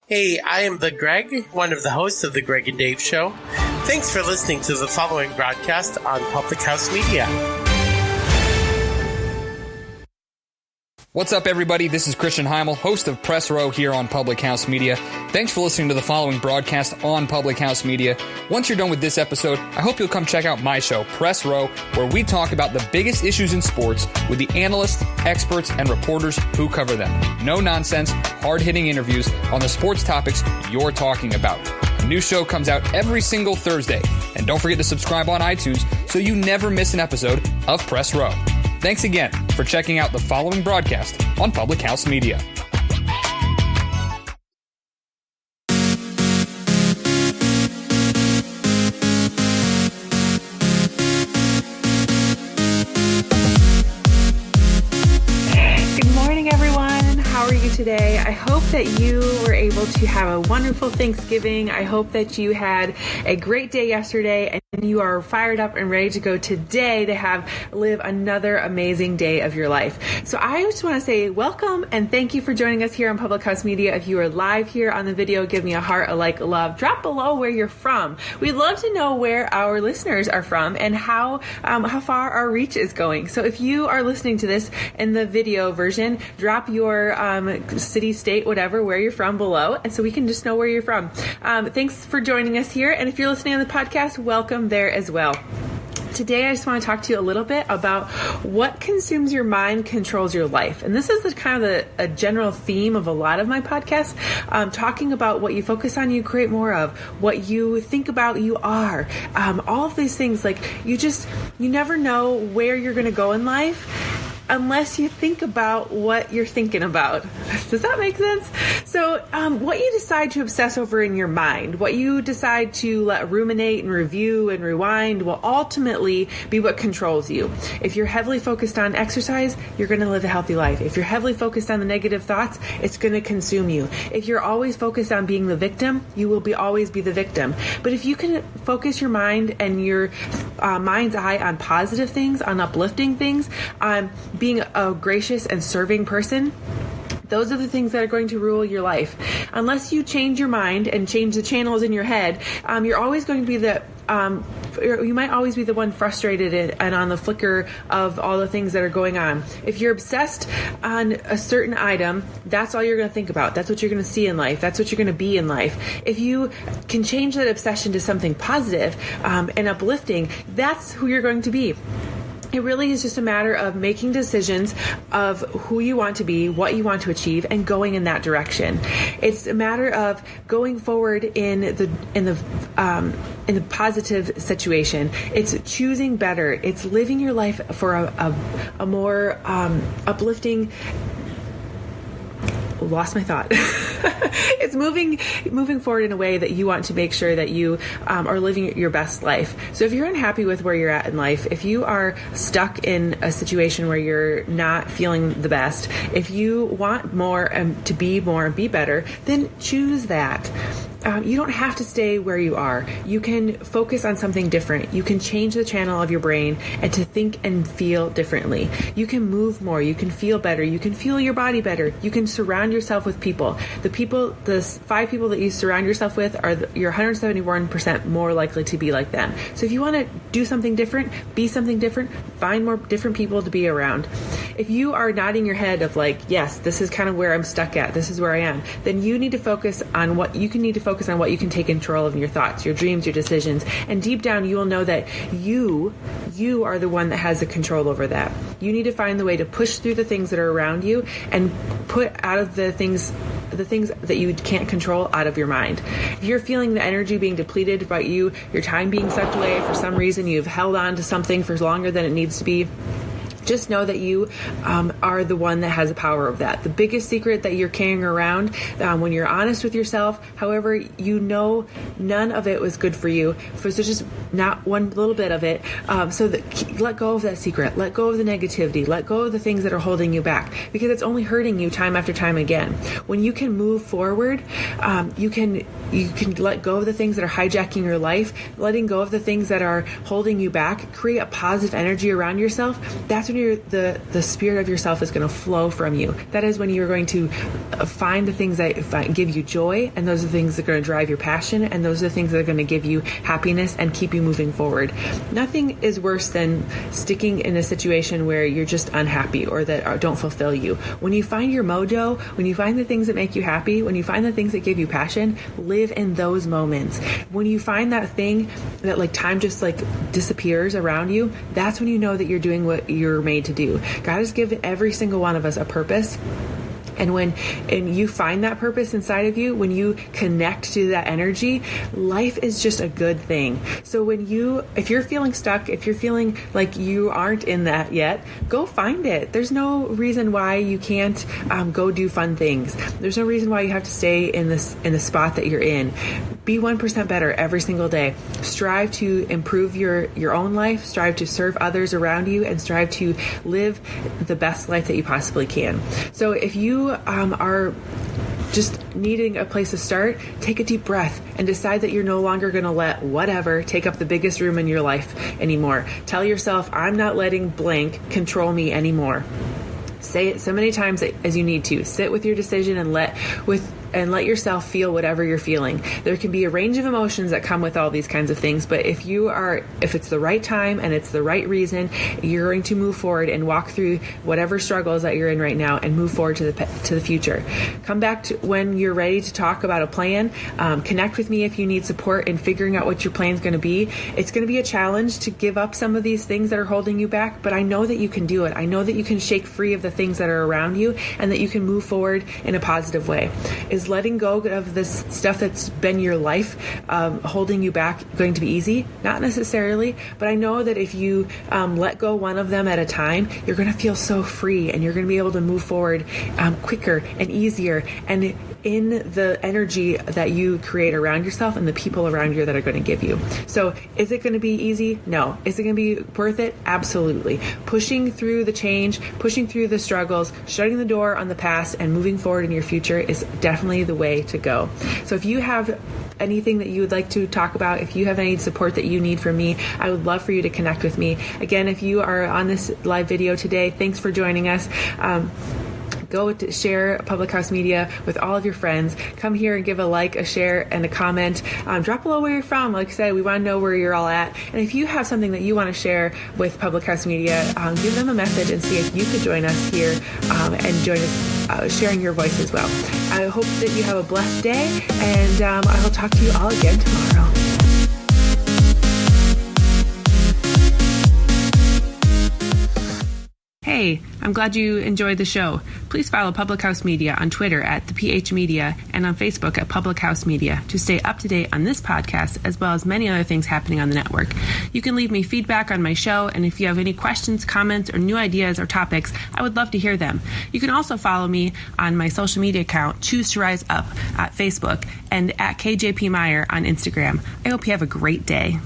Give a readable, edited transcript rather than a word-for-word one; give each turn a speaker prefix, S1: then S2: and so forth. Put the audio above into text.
S1: Hey, I am the Greg, one of the hosts of the Greg and Dave Show. Thanks for listening to the following broadcast on Public House Media.
S2: What's up, everybody? This is Christian Heimel, host of Press Row here on Public House Media. Thanks for listening to the following broadcast on Public House Media. Once you're done with this episode, I hope you'll come check out my show, Press Row, where we talk about the biggest issues in sports with the analysts, experts, and reporters who cover them. No nonsense, hard-hitting interviews on the sports topics you're talking about. A new show comes out every single Thursday. And don't forget to subscribe on iTunes so you never miss an episode of Press Row. Thanks again for checking out the following broadcast on Public House Media.
S3: Today. I hope that you were able to have a wonderful Thanksgiving. I hope that you had a great day yesterday and you are fired up and ready to go today to live another amazing day of your life. So I just want to say welcome and thank you for joining us here on Public House Media. If you are live here on the video, give me a heart, a like, a love. Drop below where you're from. We'd love to know where our listeners are from and how far our reach is going. So if you are listening to this in the video version, drop your city, state, whatever, where you're from below, and so we can just know where you're from. Thanks for joining us here, and if you're listening on the podcast, welcome there as well. Today, I just want to talk to you a little bit about what consumes your mind controls your life. And this is a general theme of a lot of my podcasts, talking about what you focus on, you create more of. What you think about, you are. All of these things, like you never know where you're going to go in life unless you think about what you're thinking about. Does that make sense? So what you decide to obsess over in your mind, what you decide to let ruminate and review and rewind will ultimately be what controls you. If you're heavily focused on exercise, you're going to live a healthy life. If you're heavily focused on the negative thoughts, it's going to consume you. If you're always focused on being the victim, you will always be the victim. But if you can focus your mind and your mind's eye on positive things, on uplifting things, on being a gracious and serving person, those are the things that are going to rule your life. Unless you change your mind and change the channels in your head, you're always going to be you might always be the one frustrated and on the flicker of all the things that are going on. If you're obsessed on a certain item, that's all you're going to think about. That's what you're going to see in life. That's what you're going to be in life. If you can change that obsession to something positive and uplifting, that's who you're going to be. It really is just a matter of making decisions of who you want to be, what you want to achieve, and going in that direction. It's a matter of going forward in the positive situation. It's choosing better. It's living your life for a more uplifting. Lost my thought. It's moving forward in a way that you want to make sure that you are living your best life. So if you're unhappy with where you're at in life, if you are stuck in a situation where you're not feeling the best, if you want more to be more and be better, then choose that. You don't have to stay where you are. You can focus on something different. You can change the channel of your brain and to think and feel differently. You can move more. You can feel better. You can feel your body better. You can surround yourself with people. The 5 people that you surround yourself with you're 171% more likely to be like them. So if you want to do something different, be something different, find more different people to be around. If you are nodding your head of like, yes, this is kind of where I'm stuck at, this is where I am, then you need to focus on what you can take control of in your thoughts, your dreams, your decisions. And deep down, you will know that you are the one that has the control over that. You need to find the way to push through the things that are around you and put out of the things that you can't control out of your mind. If you're feeling the energy being depleted about your time being sucked away for some reason, you've held on to something for longer than it needs to be, just know that you are the one that has the power of that. The biggest secret that you're carrying around, when you're honest with yourself, however, you know none of it was good for you. So just not one little bit of it. Let go of that secret. Let go of the negativity. Let go of the things that are holding you back, because it's only hurting you time after time again. When you can move forward, you can let go of the things that are hijacking your life, letting go of the things that are holding you back, create a positive energy around yourself. That's when when the spirit of yourself is going to flow from you. That is when you're going to find the things that give you joy, and those are the things that are going to drive your passion, and those are the things that are going to give you happiness and keep you moving forward. Nothing is worse than sticking in a situation where you're just unhappy or that don't fulfill you. When you find your mojo, when you find the things that make you happy, when you find the things that give you passion, live in those moments. When you find that thing that like time just like disappears around you, that's when you know that you're doing what you're made to do. God has given every single one of us a purpose. And when you find that purpose inside of you, when you connect to that energy, life is just a good thing. So if you're feeling stuck, if you're feeling like you aren't in that yet, go find it. There's no reason why you can't go do fun things. There's no reason why you have to stay in the spot that you're in. Be 1% better every single day. Strive to improve your own life, strive to serve others around you, and strive to live the best life that you possibly can. So if you are just needing a place to start, take a deep breath and decide that you're no longer going to let whatever take up the biggest room in your life anymore. Tell yourself, I'm not letting blank control me anymore. Say it so many times as you need to. Sit with your decision and let yourself feel whatever you're feeling. There can be a range of emotions that come with all these kinds of things, but if it's the right time and it's the right reason, you're going to move forward and walk through whatever struggles that you're in right now and move forward to the future. Come back to when you're ready to talk about a plan. Connect with me if you need support in figuring out what your plan is going to be. It's going to be a challenge to give up some of these things that are holding you back, but I know that you can do it. I know that you can shake free of the things that are around you and that you can move forward in a positive way. Is letting go of this stuff that's been your life holding you back going to be easy? Not necessarily, but I know that if you let go one of them at a time, you're going to feel so free and you're going to be able to move forward quicker and easier and in the energy that you create around yourself and the people around you that are going to give you. So is it going to be easy? No. Is it going to be worth it? Absolutely. Pushing through the change, pushing through the struggles, shutting the door on the past and moving forward in your future is definitely the way to go. So if you have anything that you would like to talk about, if you have any support that you need from me, I would love for you to connect with me. Again, if you are on this live video today, thanks for joining us. Go to share Public House Media with all of your friends. Come here and give a like, a share, and a comment. Drop below where you're from. Like I said, we want to know where you're all at. And if you have something that you want to share with Public House Media, give them a message and see if you could join us here and join us sharing your voice as well. I hope that you have a blessed day, and I will talk to you all again tomorrow. Hey, I'm glad you enjoyed the show. Please follow Public House Media on Twitter at @ThePHmedia and on Facebook at Public House Media to stay up to date on this podcast as well as many other things happening on the network. You can leave me feedback on my show, and if you have any questions, comments, or new ideas or topics, I would love to hear them. You can also follow me on my social media account, Choose to Rise Up, at Facebook, and at KJP Meyer on Instagram. I hope you have a great day.